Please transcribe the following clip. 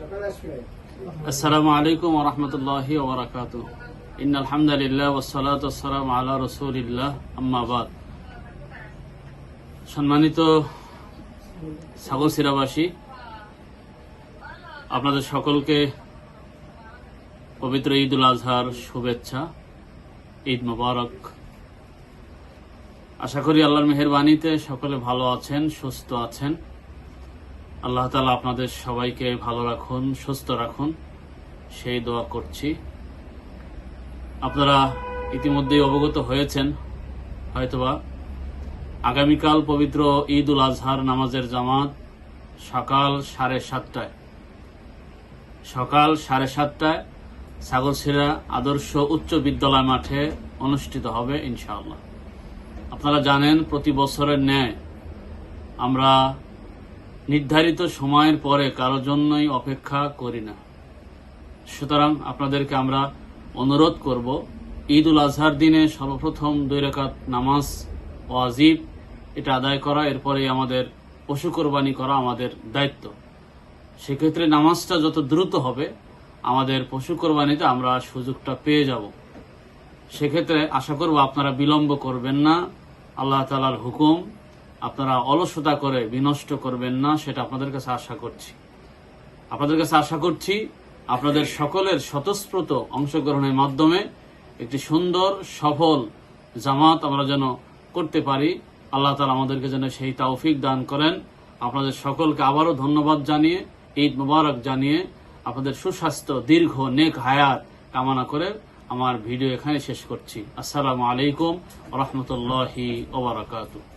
আসসালামু আলাইকুম ওয়া রাহমাতুল্লাহি ওয়া বারাকাতুহু। ইন্নাল হামদালিল্লাহ ওয়াস সালাতু ওয়াস সালামু আলা রাসূলিল্লাহ, আম্মা বাদ। সম্মানিত ছাগলছিড়াবাসী, আপনাদের সকলকে পবিত্র ঈদ উল আজহার শুভেচ্ছা। ঈদ মোবারক। আশা করি আল্লাহর মেহেরবানিতে সকলে ভালো আছেন, সুস্থ আছেন। আল্লাহ তাআলা আপনাদের সবাইকে ভালো রাখুন, সুস্থ রাখুন, সেই দোয়া করছি। আপনারা ইতিমধ্যেই অবগত হয়েছেন হয়তোবা, আগামীকাল পবিত্র ঈদ উল আজহার নামাজের জামাত সকাল 7:30টায় ছাগলছিড়া আদর্শ উচ্চ বিদ্যালয় মাঠে অনুষ্ঠিত হবে ইনশাআল্লাহ। আপনারা জানেন, প্রতি বছরের ন্যায় আমরা নির্ধারিত সময়ের পরে কারোর জন্যই অপেক্ষা করি না। সুতরাং আপনাদেরকে আমরা অনুরোধ করব, ঈদ উল আজহার দিনে সর্বপ্রথম 2 রাকাত নামাজ ওয়াজিব, এটা আদায় করা। এরপরে আমাদের পশু কোরবানি করা আমাদের দায়িত্ব। সেক্ষেত্রে নামাজটা যত দ্রুত হবে, আমাদের পশু কোরবানিতে আমরা সুযোগটা পেয়ে যাব। সেক্ষেত্রে আশা করব আপনারা বিলম্ব করবেন না। আল্লাহ তাআলার হুকুম, আপনারা অলসতা করে বিনষ্ট করবেন না, সেটা আপনাদের কাছে আশা করছি। আপনাদের সকলের স্বতঃস্ফূর্ত অংশগ্রহণের মাধ্যমে একটি সুন্দর সফল জামাত আমরা যেন করতে পারি। আল্লাহ তাআলা আমাদেরকে যেন সেই তৌফিক দান করেন। আপনাদের সকলকে আবারও ধন্যবাদ জানিয়ে, ঈদ মোবারক জানিয়ে, আপনাদের সুস্বাস্থ্য, দীর্ঘ নেক হায়াত কামনা করে আমার ভিডিও এখানে শেষ করছি। আসসালামু আলাইকুম ওয়া রাহমাতুল্লাহি ওয়া বারাকাতুহু।